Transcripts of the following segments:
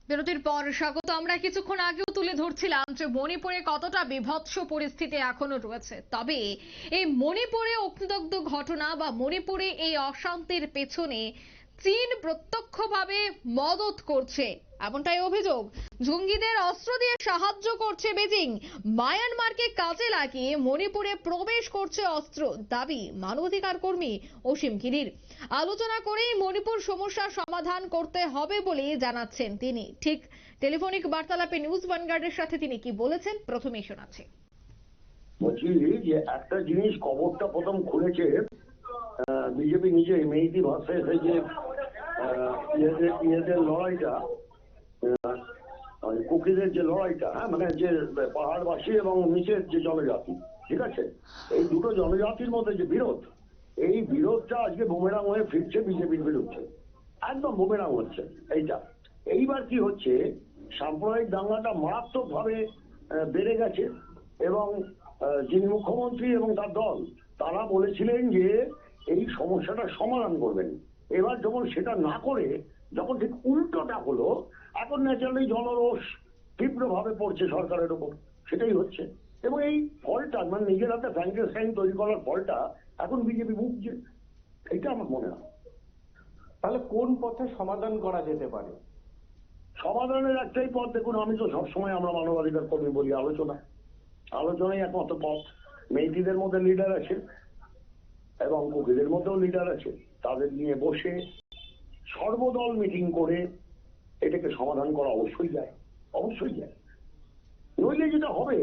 বিরতির পর স্বাগত। আমরা কিছুক্ষণ আগেও তুলে ধরছিলাম যে মণিপুরে কতটা বিভৎস পরিস্থিতি এখনো রয়েছে। তবে এই মণিপুরে অগ্নিদগ্ধ ঘটনা বা মণিপুরে এই অশান্তির পেছনে চীন প্রত্যক্ষভাবে মদত করছে এমনটাই অভিযোগ। জঙ্গিদের অস্ত্র দিয়ে সাহায্য করছে বেজিং। মায়ানমারকে কাজে লাগিয়ে মণিপুরে প্রবেশ করছে অস্ত্র, দাবি মানবাধিকার কর্মী অসীম গিরির। আলোচনা করেই মণিপুর সমস্যার সমাধান করতে হবে বলে জানাচ্ছেন তিনি। ঠিক টেলিফোনিক বার্তালাপে নিউজ ভ্যানগার্ডের সাথে তিনি কি বলেছেন প্রথমেই শোনাচ্ছি। বলছি যে একটা জিনিস খবরটা প্রথম খুলেছে বিজেপি নিজে মেইতি ভাষায় যে ইয়েদের লড়াইটা, কুকিদের যে লড়াইটা, মানে যে পাহাড়বাসী এবং নিচের যে জনজাতি, ঠিক আছে, এই দুটো জনজাতির মধ্যে যে বিরোধ, এই বিরোধটা আজকে বুমেরাং হয়ে ফিরছে বিজেপির বিরুদ্ধে। একদম বুমেরাং হচ্ছে এইটা। এইবার কি হচ্ছে, সাম্প্রদায়িক দাঙ্গাটা মারাত্মক ভাবে বেড়ে গেছে এবং যিনি মুখ্যমন্ত্রী এবং তার দল তারা বলেছিলেন যে এই সমস্যাটা সমাধান করবেন। এবার যখন সেটা না করে যখন ঠিক উল্টোটা হলো, এখন ন্যাচারালি জনরোষ তীব্রভাবে পড়ছে সরকারের উপর, সেটাই হচ্ছে। এবং এই ফলটা মানে নিজের হাতে ফ্র্যাঙ্কেনস্টাইন তৈরি করার ফলটা এখন বিজেপি ভুগছে, এইটা আমার মনে হয়। তাহলে কোন পথে সমাধান করা যেতে পারে? সমাধানের একটাই পথ, দেখুন আমি তো সবসময় আমরা মানবাধিকার কর্মী বলি আলোচনাই একমাত্র পথ। মেইতিদের মধ্যে লিডার আছে এবং কুকিদের মধ্যেও লিডার আছে, তাদের নিয়ে বসে সর্বদল মিটিং করে এটাকে সমাধান করা অবশ্যই যায়। নইলে যেটা হবে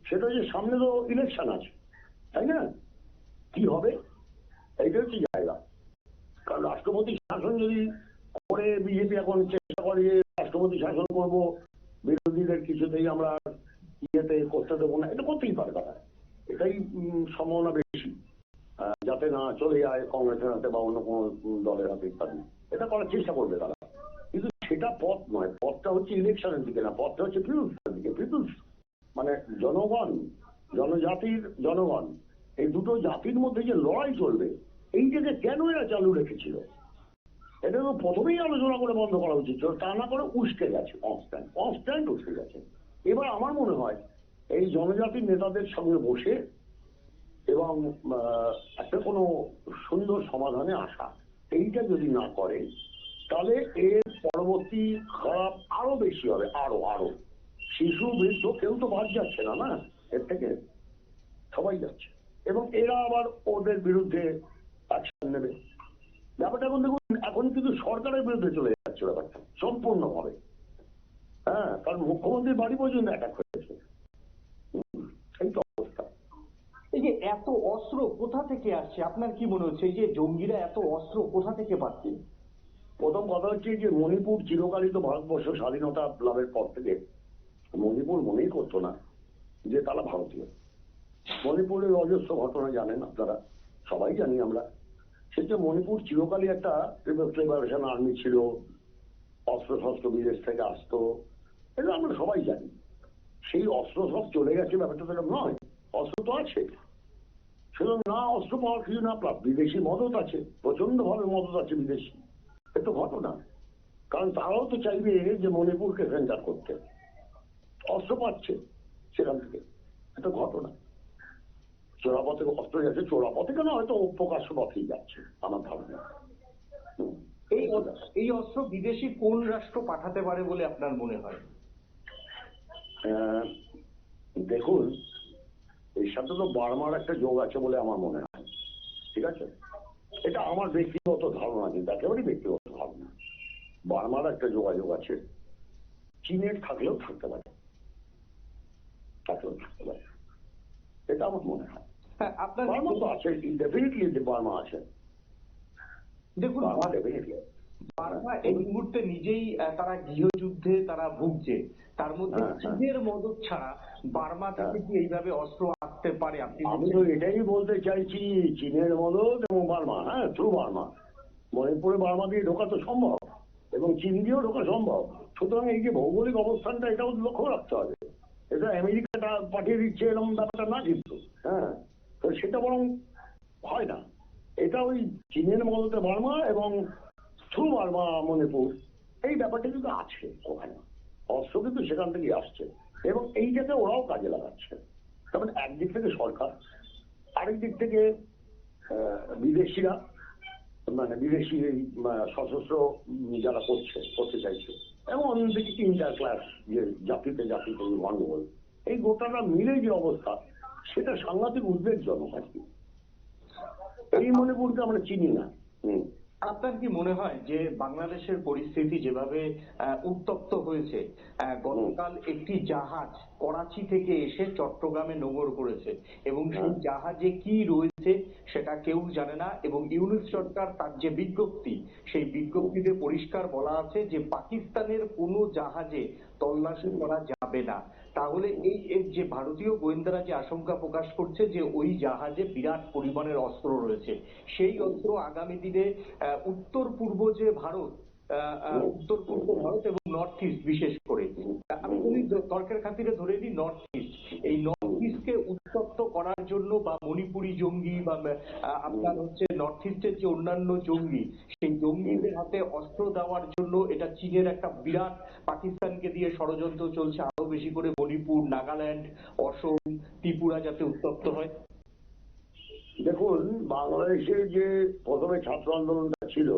সেটা যে সামনে তো ইলেকশন আছে, তাই না? কি হবে এইটা হচ্ছে জায়গা। কারণ রাষ্ট্রপতি শাসন যদি করে, বিজেপি এখন চেষ্টা করে যে রাষ্ট্রপতি শাসন করব, বিরোধীদের কিছুতেই আমরা ইয়েতে করতে দেবো না, এটা করতেই পারে তারা, এটাই সম্ভাবনা বেশি, যাতে না চলে যায় কংগ্রেসের হাতে বা অন্য কোনো দলের হাতে ইত্যাদি। এটা করার চেষ্টা করবে তারা, কিন্তু সেটা পথ নয়। পথটা হচ্ছে ইলেকশনের দিকে না, পথটা হচ্ছে পিপুলসের দিকে। পিপুলস মানে জনগণ, জনগণ, এই দুটো জাতির মধ্যে যে লড়াই চলবে, এইটাকে কেন এরা চালু রেখেছিল, এটা তো প্রথমেই আলোচনা করে বন্ধ করা উচিত, তা না করে উস্কে গেছে, কনস্ট্যান্ট উস্কে গেছে। এবার আমার মনে হয় এই জনজাতির নেতাদের সঙ্গে বসে এবং একটা কোনো সুন্দর সমাধানে আসা, এইটা যদি না করে তাহলে এর পরবর্তী খারাপ আরো বেশি হবে। আরো শিশু বৃদ্ধ কেউ তো বাদ যাচ্ছে না এর থেকে, সবাই যাচ্ছে এবং এরা আবার ওদের বিরুদ্ধে অ্যাকশন নেবে। ব্যাপারটা এখন দেখুন, এখন কিন্তু সরকারের বিরুদ্ধে চলে যাচ্ছে ব্যাপারটা সম্পূর্ণভাবে। কারণ মুখ্যমন্ত্রীর বাড়ি পর্যন্ত অ্যাটাক হয়েছে, এই তো অবস্থা। এই যে এত অস্ত্র কোথা থেকে আসছে আপনার কি মনে হচ্ছে? এই যে জঙ্গিরা এত অস্ত্র কোথা থেকে পাচ্ছে? প্রথম কথা হচ্ছে যে মণিপুর চিরকালই তো ভারতবর্ষ স্বাধীনতা লাভের পর থেকে মণিপুর মনেই করতো না যে তারা ভারতীয়। মণিপুরের অজস্র ঘটনা জানেন আপনারা, সবাই জানি আমরা। সেটা মণিপুর চিরকালই একটা পিপলস লিবারেশন আর্মি ছিল, অস্ত্র শস্ত্র বিদেশ থেকে আসতো, এটা আমরা সবাই জানি। সেই অস্ত্র সব চলে গেছে, ব্যাপারটা তো নয়, অস্ত্র তো আছে। সুতরাং না অস্ত্র পাওয়ার কিছু না, বিদেশি মদত আছে, প্রচন্ড ভাবে মদত আছে বিদেশি, এটা ঘটনা। কারণ তারাও তো চাইবে যে মণিপুরকে সেন্টার করতে, অস্ত্র পাচ্ছে সেখান থেকে, এটা ঘটনা। চোরাপথে অস্ত্র যাচ্ছে, চোরাপথে কেন, হয়তো প্রকাশ্য পথেই যাচ্ছে আমার ধারণা। এই অস্ত্র বিদেশি কোন রাষ্ট্র পাঠাতে পারে বলে আপনার মনে হয়? দেখুন, এর সাথে তো বার্মার একটা যোগ আছে বলে আমার মনে হয়, ঠিক আছে? এটা আমার ব্যক্তিগত ধারণা, কিন্তু একেবারেই ব্যক্তিগত ধারণা। বার্মার একটা যোগাযোগ আছে, চীনের থাকলেও থাকতে পারে, এটা আমার মনে হয়। আপনার বার্মা তো আছে, ডেফিনেটলি বার্মা আছে। দেখুন, বার্মা এই মুহূর্তে নিজেই তারা গৃহযুদ্ধে তারা ভুগছে, তার মধ্যে চীনের মদত ছাড়া বার্মা থেকে কি এইভাবে অস্ত্র আসতে পারে? আমি তো এটাই বলতে চাইছি, চীনের মদত এবং বার্মা, থ্রু বার্মা মণিপুরে বার্মা দিয়ে ঢোকা তো সম্ভব এবং চীন দিয়েও ঢোকা সম্ভব। সুতরাং এই যে ভৌগোলিক অবস্থানটা, এটাও লক্ষ্য রাখতে হবে। এটা আমেরিকাটা পাঠিয়ে দিচ্ছে এরকম ব্যাপারটা না, কিন্তু তো সেটা বরং হয় না। এটা ওই চীনের মদতে বার্মা এবং থ্রু বার্মা মণিপুর, এই ব্যাপারটা কিন্তু আছে ওখানে, অস্ত্র কিন্তু সেখান থেকেই আসছে এবং এইটাকে ওরাও কাজে লাগাচ্ছে। তার মানে একদিক থেকে সরকার, আরেক দিক থেকে বিদেশিরা, মানে বিদেশি এই সশস্ত্র যারা করতে চাইছে, এবং অন্যদিকে ইন্টার ক্লাস যে জাতিতে গন্ডগোল, এই গোটাটা মিলে যে অবস্থা সেটা সাংঘাতিক উদ্বেগজনক আর কি। এই মণিপুরকে আমরা চিনি না। আপনার কি মনে হয় যে বাংলাদেশের পরিস্থিতি যেভাবে উত্তপ্ত হয়েছে, গতকাল একটি জাহাজ করাচি থেকে এসে চট্টগ্রামে নোঙর করেছে এবং সেই জাহাজে কি রয়েছে সেটা কেউ জানে না, এবং ইউনূস সরকার তার যে বিজ্ঞপ্তি, সেই বিজ্ঞপ্তিতে পরিষ্কার বলা আছে যে পাকিস্তানের কোনো জাহাজে তল্লাশি করা যাবে না। তাহলে এই যে ভারতীয় গোয়েন্দারা যে আশঙ্কা প্রকাশ করছে যে ওই জাহাজে বিরাট পরিমাণের অস্ত্র রয়েছে, সেই অস্ত্র আগামী দিনে উত্তর পূর্ব যে ভারত, উত্তর পূর্ব ভারত এবং নর্থ ইস্ট বিশেষ করে, আমি বলি তর্কের খাতিরে ধরে নিই নর্থ ইস্ট, এই নর্থ ইস্টকে উত্তপ্ত করার জন্য বা মণিপুরি জঙ্গি বা আপনার হচ্ছে নর্থ ইস্টের যে অন্যান্য জঙ্গি, সেই জঙ্গিদের হাতে অস্ত্র দেওয়ার জন্য এটা চীনের একটা বিরাট, পাকিস্তানকে দিয়ে ষড়যন্ত্র চলছে আরো বেশি করে মণিপুর, নাগাল্যান্ড, অসম, ত্রিপুরা যাতে উত্তপ্ত হয়। দেখুন, বাংলাদেশের যে প্রথমে ছাত্র আন্দোলনটা ছিল,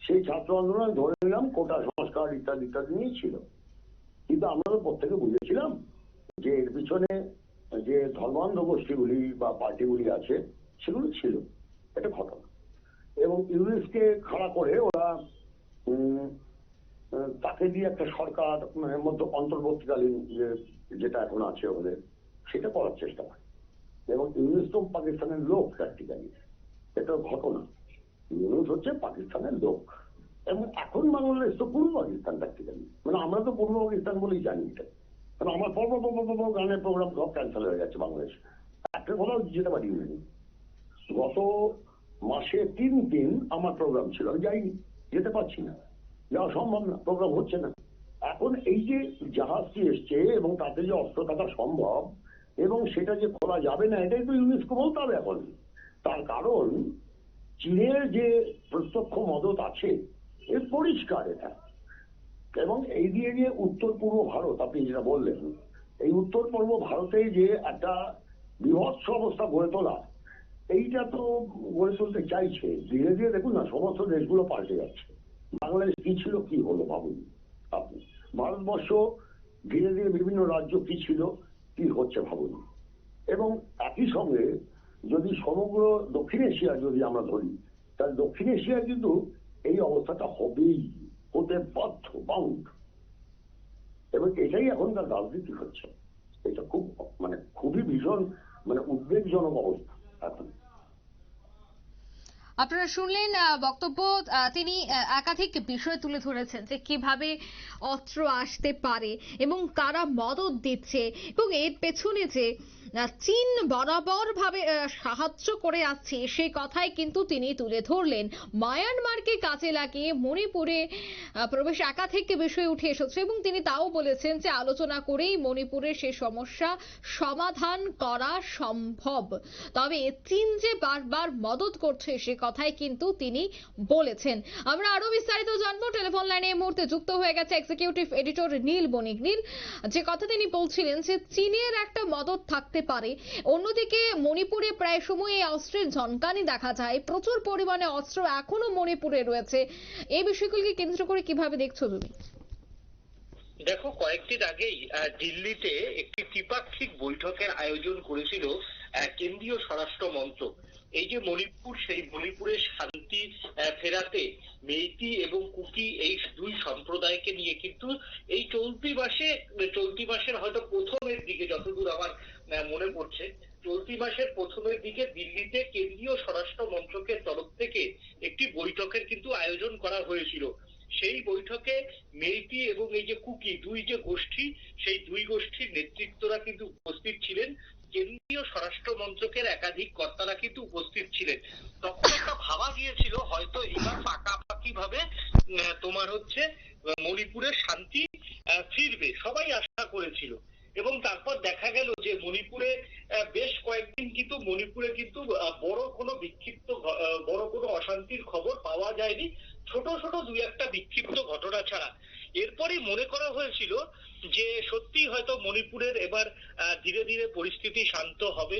সেই ছাত্র আন্দোলন ধরে নিলাম কোটা সংস্কার ইত্যাদি ইত্যাদি নিয়ে ছিল, কিন্তু আমরা তো প্রত্যেকে বুঝেছিলাম যে এর পিছনে যে ধর্মান্ধ গোষ্ঠীগুলি বা পার্টিগুলি আছে সেগুলো ছিল, এটা ঘটনা। এবং ইউনিসকে খাড়া করে ওরা তাকে দিয়ে একটা সরকার মধ্যে অন্তর্বর্তীকালীন যেটা এখন আছে ওদের, সেটা করার চেষ্টা করে। এবং ইউনুস তো পাকিস্তানের লোক প্র্যাকটিক্যালি, এটা ঘটনা। ইউনুস হচ্ছে পাকিস্তানের লোক, এবং এখন বাংলাদেশ তো পূর্ব পাকিস্তান প্র্যাকটিক্যালি, মানে আমরা তো পূর্ব পাকিস্তান বলেই জানি এটা। কারণ আমার গানের প্রোগ্রাম সব ক্যান্সেল হয়ে গেছে বাংলাদেশ, একটা কোথাও যেতে পারি না। গত মাসে 3 দিন আমার প্রোগ্রাম ছিল, আমি যাইনি, যেতে পারছি না, যাওয়া সম্ভব না, প্রোগ্রাম হচ্ছে না। এখন এই যে জাহাজটি এসছে এবং তাতে যে অস্ত্র থাকা সম্ভব এবং সেটা যে খোলা যাবে না, এটাই তো ইউনেস্কো বলতে হবে এখন। তার কারণ চীনের যে প্রত্যক্ষ মদত আছে, এর পরিষ্কার এটা। এবং এই দিয়ে যে উত্তর পূর্ব ভারত, আপনি যেটা বললেন, এই উত্তর পূর্ব ভারতে যে একটা বিভৎস অবস্থা গড়ে তোলা, এইটা তো গড়ে তুলতে চাইছে ধীরে ধীরে। দেখুন না, সমস্ত দেশগুলো পাল্টে যাচ্ছে। বাংলাদেশ কি ছিল কি হলো ভাবুন আপনি, ভারতবর্ষ ধীরে ধীরে বিভিন্ন রাজ্য কি ছিল কি হচ্ছে ভাবুন। এবং একই সঙ্গে যদি সমগ্র দক্ষিণ এশিয়া যদি আমরা ধরি, তাহলে দক্ষিণ এশিয়ায় কিন্তু এই অবস্থাটা হবেই, হতে বাধ্য, বাউন্ড। এবং এটাই এখনকার রাজনীতি হচ্ছে। এটা খুবই ভীষণ উদ্বেগজনক অবস্থা এখন। আপনারা শুনলেন বক্তব্য। তিনি একাধিক বিষয় তুলে ধরেছেন যে কিভাবে অস্ত্র আসতে পারে এবং কারা মদদ দিচ্ছে, এবং এর পেছনে যে চীন বরাবর ভাবে সাহায্য করে আসছে সেই কথাই কিন্তু তিনি তুলে ধরলেন। মায়ানমারকে কাজে লাগিয়ে মণিপুরে প্রবেশ একাধিক বিষয় উঠে এসেছে, এবং তিনি তাও বলেছেন যে আলোচনা করেই মণিপুরে সে সমস্যা সমাধান করা সম্ভব। তবে চীন যে বারবার মদত করছে সে কথাই কিন্তু তিনি বলেছেন। আমরা আরো বিস্তারিত জানবো। টেলিফোন লাইনে এই মুহূর্তে যুক্ত হয়ে গেছে এক্সিকিউটিভ এডিটর নীল বণিক। নীল, যে কথা তিনি বলছিলেন যে চীনের একটা মদত থাকতে পারে, অন্যদিকে মণিপুরে প্রায় সময় এই অস্ত্রের ঝনকানি দেখা যায়, প্রচুর পরিমাণে অস্ত্র এখনো মণিপুরে রয়েছে। এই বিষয়গুলিকে কেন্দ্র করে কিভাবে দেখছো তুমি? দেখো, কয়েকদিন আগেই দিল্লিতে একটি ত্রিপাক্ষিক বৈঠকের আয়োজন করেছিল কেন্দ্রীয় স্বরাষ্ট্র মন্ত্রক। এই যে মণিপুর, সেই মণিপুরের শান্তি ফেরাতে মেইতি এবং কুকি, এই দুই সম্প্রদায়কে নিয়ে কিন্তু এই চলতি মাসের হয়তো প্রথমের দিকে, যতদূর আমার মনে পড়ছে, চলতি মাসের প্রথমের দিকে দিল্লিতে কেন্দ্রীয় স্বরাষ্ট্র মন্ত্রকের তরফ থেকে একটি বৈঠকের কিন্তু আয়োজন করা হয়েছিল। সেই বৈঠকে মেইতি এবং এই যে কুকি, দুই যে গোষ্ঠী, সেই দুই গোষ্ঠীর নেতৃত্বরা কিন্তু উপস্থিত ছিলেন, কেন্দ্রীয় স্বরাষ্ট্র মন্ত্রকের একাধিক কর্তারা কিন্তু উপস্থিত ছিলেন। তখন একটা ভাবা গিয়েছিল হয়তো এবার পাকাপাকি ভাবে তোমার হচ্ছে মণিপুরের শান্তি ফিরবে, সবাই আশা করেছিল। এবং তারপর দেখা গেল যে মণিপুরে বেশ কয়েকদিন কিন্তু বড় কোনো বিক্ষিপ্ত, বড় কোনো অশান্তির খবর পাওয়া যায়নি। ছোট ছোট দুই একটা বিক্ষিপ্ত ঘটনা ছাড়া। এরপরই মনে করা হয়েছিল যে সত্যি হয়তো মণিপুরের এবার ধীরে ধীরে পরিস্থিতি শান্ত হবে।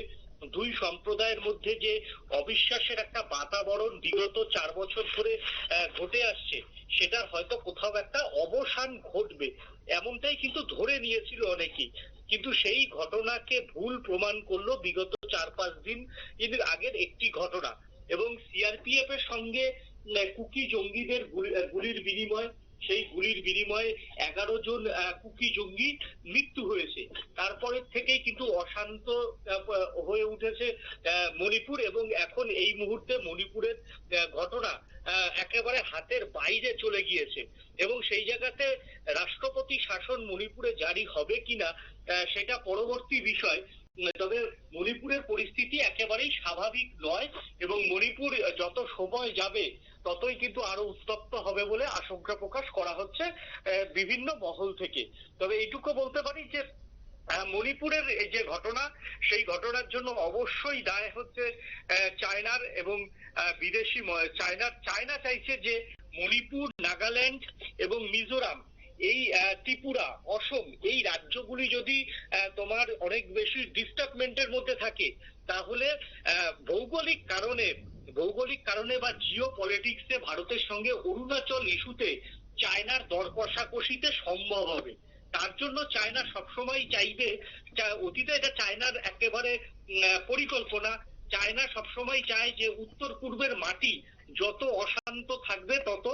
দুই সম্প্রদায়ের মধ্যে যে অবিশ্বাসের একটা বাতাবরণ বিগত 4 বছর ধরে ঘটে আসছে, সেটার হয়তো কোথাও একটা অবসান ঘটবে, এমনটাই কিন্তু ধরে নিয়েছিল অনেকেই। কিন্তু সেই ঘটনাকে ভুল প্রমাণ করলো বিগত 4-5 দিন এর আগের একটি ঘটনা, এবং সিআরপিএফ এর সঙ্গে কুকি জঙ্গিদের গুলির বিনিময়, সেই গুলির বিনিময়ে 11 জন কুকি জঙ্গি মৃত্যু হয়েছে। তারপরের থেকেই কিন্তু অশান্ত হয়ে উঠেছে মণিপুর, এবং এখন এই মুহূর্তে মণিপুরের ঘটনা একেবারে হাতের বাইরে চলে গিয়েছে, এবং সেই জায়গাতে রাষ্ট্রপতি শাসন মণিপুরে জারি হবে কিনা সেটা পরবর্তী বিষয়। তবে মণিপুরের পরিস্থিতি একেবারেই স্বাভাবিক নয়, এবং মণিপুর যত সময় যাবে ততই কিন্তু আরো উত্তপ্ত হবে বলে আশঙ্কা প্রকাশ করা হচ্ছে বিভিন্ন মহল থেকে। তবে এইটুকু বলতে পারি যে মণিপুরের এই যে ঘটনা, সেই ঘটনার জন্য অবশ্যই দায় হচ্ছে চায়নার, এবং বিদেশি চায়না চাইছে যে মণিপুর, নাগাল্যান্ড এবং মিজোরাম, এই ত্রিপুরা, অসম, এই রাজ্যগুলি যদি তোমার অনেক বেশি ডিস্টার্বমেন্টের মধ্যে থাকে, তাহলে ভৌগোলিক কারণে বা জিও পলিটিক্সে ভারতের সঙ্গে অরুণাচল ইস্যুতে চায়নার দর কষাকষিতে সম্ভব হবে। তার জন্য চায়না সবসময় চাইবে, অতীতে এটা চায়নার একেবারে পরিকল্পনা, চায়না সবসময় চায় যে উত্তর পূর্বের মাটি যত অশান্ত থাকবে তত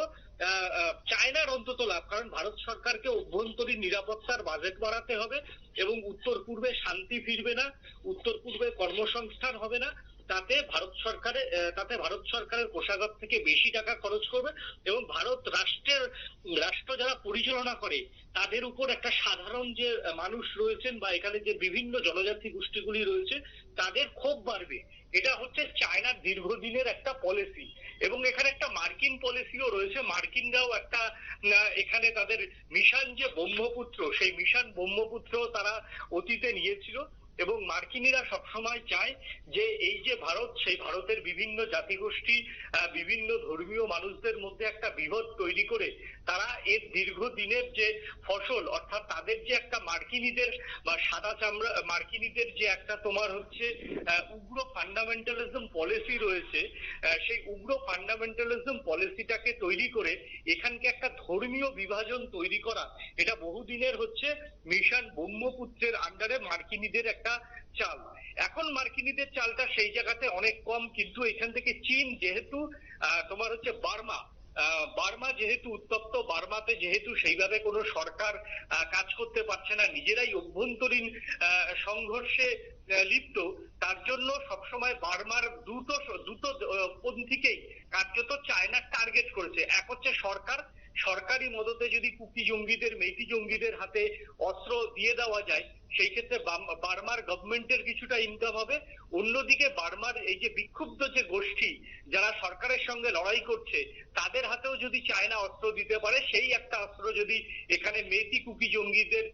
চায়নার অন্তত লাভ, কারণ ভারত সরকারকে অভ্যন্তরীণ নিরাপত্তার বাজেট বাড়াতে হবে, এবং উত্তর পূর্বে শান্তি ফিরবে না, উত্তর পূর্বে কর্মসংস্থান হবে না, তাতে ভারত সরকারের কোষাগার থেকে বেশি টাকা খরচ করবে, এবং রাষ্ট্র যারা পরিচালনা করে তাদের উপর একটা সাধারণ যে মানুষ রয়েছেন বা এখানে যে বিভিন্ন জনজাতি গোষ্ঠীগুলি রয়েছে তাদের ক্ষোভ বাড়বে। এটা হচ্ছে চায়নার দীর্ঘদিনের একটা পলিসি, এবং এখানে একটা মার্কিন পলিসিও রয়েছে। মার্কিনরাও একটা এখানে তাদের মিশন যে ব্রহ্মপুত্র, সেই মিশন ব্রহ্মপুত্র তারা অতীতে নিয়েছিল, এবং মার্কিনীরা সবসময় চায় যে এই যে ভারত, সেই ভারতের বিভিন্ন জাতিগোষ্ঠী, বিভিন্ন ধর্মীয় মানুষদের মধ্যে একটা বিভেদ তৈরি করে তারা এর দীর্ঘদিনের যে ফসল, অর্থাৎ তাদের যে একটা মার্কিনীদের বা সাদা চামড়া মার্কিনীদের যে একটা তোমার হচ্ছে উগ্র ফান্ডামেন্টালিজম পলিসি রয়েছে, সেই উগ্র ফান্ডামেন্টালিজম পলিসিটাকে তৈরি করে এখানকে একটা ধর্মীয় বিভাজন তৈরি করা, এটা বহুদিনের হচ্ছে মিশন ব্রহ্মপুত্রের আন্ডারে মার্কিনীদের একটা চাল। এখন মার্কিনীদের চালটা সেই জায়গাতে অনেক কম, কিন্তু এখান থেকে চীন যেহেতু তোমার হচ্ছে বার্মা যেহেতু উত্তপ্ত, বার্মাতে যেহেতু সেইভাবে কোনো সরকার কাজ করতে পারছে না, নিজেরাই অভ্যন্তরীণ সংঘর্ষে লিপ্ত, তার জন্য সবসময় বার্মার দ্রুত পন্থীকেই কার্যত চায়না টার্গেট করেছে। এক হচ্ছে সরকারি মদতে যদি কুকি জঙ্গিদের, মেইতি জঙ্গিদের হাতে অস্ত্র দিয়ে দেওয়া যায়, সেই ক্ষেত্রে বার্মার গভর্নমেন্টের কিছুটা ইনকাম হবে। অন্যদিকে বার্মার এই যে বিক্ষুব্ধ যে গোষ্ঠী যারা সরকারের সঙ্গে লড়াই করছে, তাদের হাতেও যদি চায়না অস্ত্র দিতে পারে, সেই একটা অস্ত্র যদি এখানে মেইতি কুকি জঙ্গিদের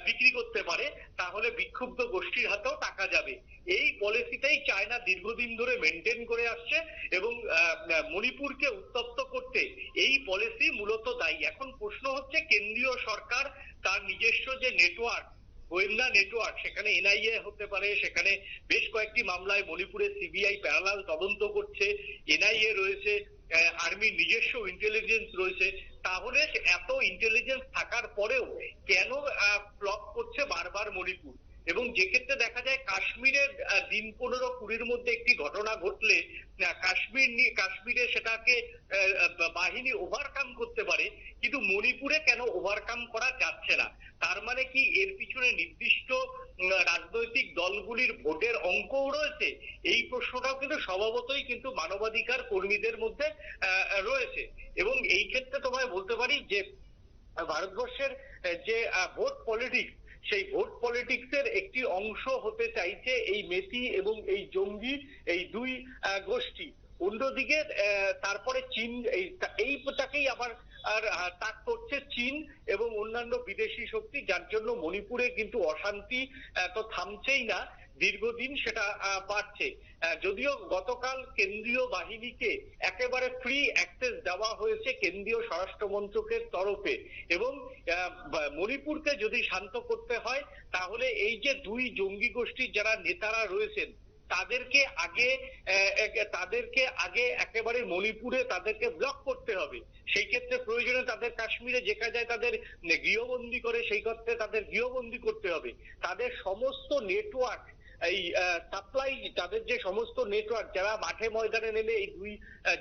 বিক্রি করতে পারে, তাহলে বিক্ষুব্ধ গোষ্ঠীর হাতেও টাকা যাবে। এই পলিসিটাই চায়না দীর্ঘদিন ধরে মেনটেন করে আসছে, এবং মণিপুরকে উত্তপ্ত করতে এই পলিসি মূলত দায়ী। এখন প্রশ্ন হচ্ছে কেন্দ্রীয় সরকার তার নিজস্ব যে নেটওয়ার্ক, গোয়েন্দা নেটওয়ার্ক, সেখানে এনআইএ হতে পারে, সেখানে বেশ কয়েকটি মামলায় মণিপুরের সিবিআই প্যারালাল তদন্ত করছে, এনআইএ রয়েছে, আর্মির নিজস্ব ইন্টেলিজেন্স রয়েছে, তাহলে এত ইন্টেলিজেন্স থাকার পরেও কেন ফ্লপ করছে বারবার মণিপুর? এবং যে ক্ষেত্রে দেখা যায় কাশ্মীরের দিন 15-20-র মধ্যে একটি ঘটনা ঘটলে কাশ্মীরে সেটাকে বাহিনী ওভারকাম করতে পারে, কিন্তু মণিপুরে কেন ওভারকাম করা যাচ্ছে না? তার মানে কি এর পিছনে নির্দিষ্ট রাজনৈতিক দলগুলির ভোটের অঙ্কও রয়েছে? এই প্রশ্নটাও কিন্তু স্বভাবতই কিন্তু মানবাধিকার কর্মীদের মধ্যে রয়েছে। এবং এই ক্ষেত্রে তোমায় বলতে পারি যে ভারতবর্ষের যে ভোট পলিটিক্স, সেই ভোট পলিটিক্সের একটি অংশ হতে চাইছে এই মেতি এবং এই জঙ্গি, এই দুই গোষ্ঠী। অন্যদিকে তারপরে চীন এইটাকেই আবার তাক করছে চীন এবং অন্যান্য বিদেশি শক্তি, যার জন্য মণিপুরে কিন্তু অশান্তি তো থামছেই না, দীর্ঘদিন সেটা বাড়ছে। যদিও গতকাল কেন্দ্রীয় বাহিনীকে একেবারে ফ্রি অ্যাক্সেস দেওয়া হয়েছে কেন্দ্রীয় স্বরাষ্ট্র মন্ত্রকের তরফে, এবং মণিপুরকে যদি শান্ত করতে হয় তাহলে এই যে দুই জঙ্গি গোষ্ঠীর যারা নেতারা রয়েছেন তাদেরকে আগে একেবারে মণিপুরে তাদেরকে ব্লক করতে হবে। সেই ক্ষেত্রে প্রয়োজনে তাদের কাশ্মীরে যেখানে যায় তাদের গৃহবন্দী করে সেই ক্ষেত্রে তাদের গৃহবন্দী করতে হবে। তাদের সমস্ত নেটওয়ার্ক, এই সাপ্লাই, তাদের যে সমস্ত নেটওয়ার্ক যারা মাঠে ময়দানে নেমে এই দুই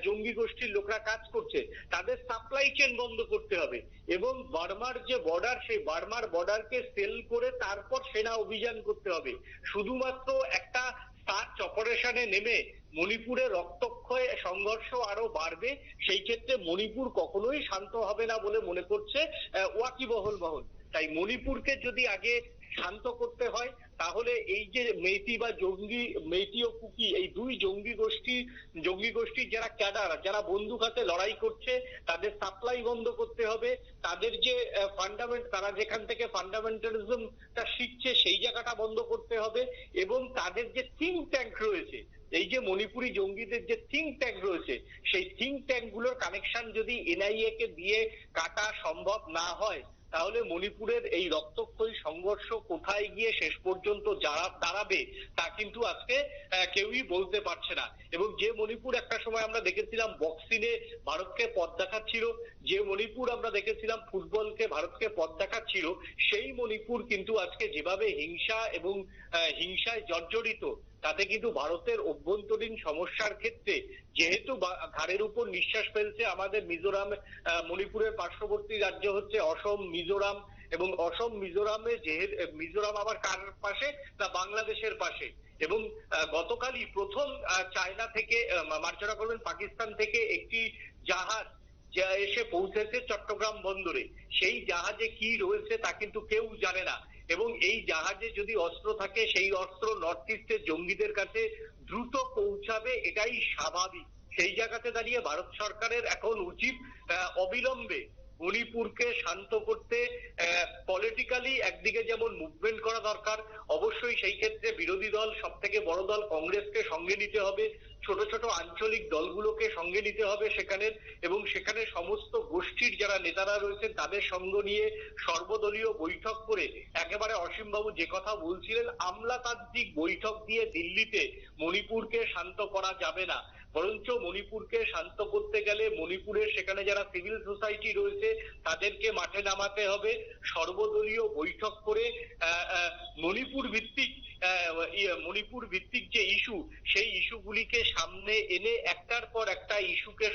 জঙ্গি গোষ্ঠীর লোকরা কাজ করছে তাদের সাপ্লাই চেন বন্ধ করতে হবে, এবং বার্মার যে বর্ডার সেই বার্মার বর্ডারকে সেল করে তারপর সেনা অভিযান করতে হবে। শুধুমাত্র একটা সার্চ অপারেশনে নেমে মণিপুরে রক্তক্ষয় সংঘর্ষ আরো বাড়বে, সেই ক্ষেত্রে মণিপুর কখনোই শান্ত হবে না বলে মনে করছে ওয়াকিবহল মহল। তাই মণিপুরকে যদি আগে শান্ত করতে হয় তাহলে এই যে মেইতি বা মেইতি ও কুকি এই দুই জঙ্গি গোষ্ঠীর যারা ক্যাডার, যারা বন্দুক হাতে লড়াই করছে তাদের সাপ্লাই বন্ধ করতে হবে। তাদের যে তারা যেখান থেকে ফান্ডামেন্টালিজমটা শিখছে সেই জায়গাটা বন্ধ করতে হবে, এবং তাদের যে থিঙ্ক ট্যাঙ্ক রয়েছে, এই যে মণিপুরি জঙ্গিদের যে থিঙ্ক ট্যাঙ্ক রয়েছে সেই থিঙ্ক ট্যাঙ্ক গুলোর কানেকশন যদি এনআইএ কে দিয়ে কাটা সম্ভব না হয় তাহলে মণিপুরের এই রক্তক্ষয়ী সংঘর্ষ কোথায় গিয়ে শেষ পর্যন্ত দাঁড়াবে তা কিন্তু আজকে কেউই বলতে পারছে না। এবং যে মণিপুর একটা সময় আমরা দেখেছিলাম বক্সিংয়ে ভারতকে পথ দেখাচ্ছিল, যে মণিপুর আমরা দেখেছিলাম ফুটবলকে ভারতকে পথ দেখাচ্ছিল, সেই মণিপুর কিন্তু আজকে যেভাবে হিংসা এবং হিংসায় জর্জরিত, তাতে কিন্তু ভারতের অভ্যন্তরীণ সমস্যার ক্ষেত্রে যেহেতু ঘাড়ের উপর নিঃশ্বাস ফেলছে আমাদের মিজোরাম, মণিপুরের পার্শ্ববর্তী রাজ্য হচ্ছে অসম, মিজোরাম, এবং অসম মিজোরামে মিজোরাম আবার কার পাশে না বাংলাদেশের পাশে। এবং গতকালই প্রথম চায়না থেকে মার্জনা করবেন পাকিস্তান থেকে একটি জাহাজ যা এসে পৌঁছেছে চট্টগ্রাম বন্দরে। সেই জাহাজে কি রয়েছে তা কিন্তু কেউ জানে না, এবং এই জাহাজে যদি অস্ত্র থাকে সেই অস্ত্র নর্থ ইস্টের জঙ্গিদের কাছে দ্রুত পৌঁছাবে, এটাই স্বাভাবিক। সেই জায়গাতে দাঁড়িয়ে ভারত সরকারের এখন উচিত অবিলম্বে মণিপুরকে শান্ত করতে পলিটিক্যালি একদিকে যেমন মুভমেন্ট করা দরকার, অবশ্যই সেই ক্ষেত্রে বিরোধী দল সব থেকে বড় দল কংগ্রেসকে সঙ্গে নিতে হবে, ছোট ছোট আঞ্চলিক দলগুলোকে সঙ্গে নিতে হবে সেখানে, এবং সেখানে সমস্ত গোষ্ঠীর যারা নেতারা রয়েছেন তাদের সঙ্গ নিয়ে সর্বদলীয় বৈঠক করে একেবারে অসীমবাবু যে কথা বলছিলেন আমলাতান্ত্রিক বৈঠক দিয়ে দিল্লিতে মণিপুরকে শান্ত করা যাবে না, বরঞ্চ মণিপুরকে শান্ত করতে গেলে মণিপুরের সেখানে যারা সিভিল সোসাইটি রয়েছে তাদেরকে মাঠে নামাতে হবে, সর্বদলীয় বৈঠক করে মণিপুর ভিত্তিক যে ইস্যু সেই ইস্যুগুলিকে সামনে এনে একটার পর একটা ইস্যুকে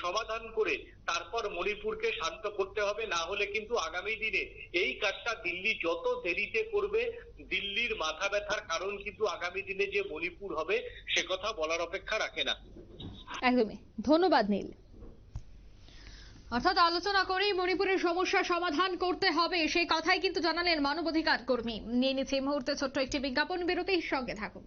সমাধান করে তারপর মণিপুরকে শান্ত করতে হবে। না হলে কিন্তু আগামী দিনে এই কাজটা দিল্লি যত দেরিতে করবে দিল্লির মাথা ব্যথার কারণ কিন্তু আগামী দিনে যে মণিপুর হবে সে কথা বলার অপেক্ষা রাখে না। একদমই, ধন্যবাদ নীল। অর্থাৎ আলোচনা করেই মণিপুরের সমস্যা সমাধান করতে হবে সেই কথাই কিন্তু জানালেন মানবাধিকার কর্মী। নিয়ে নিচ্ছে এই মুহূর্তে ছোট্ট একটি বিজ্ঞাপন বিরতির সঙ্গে থাকুন।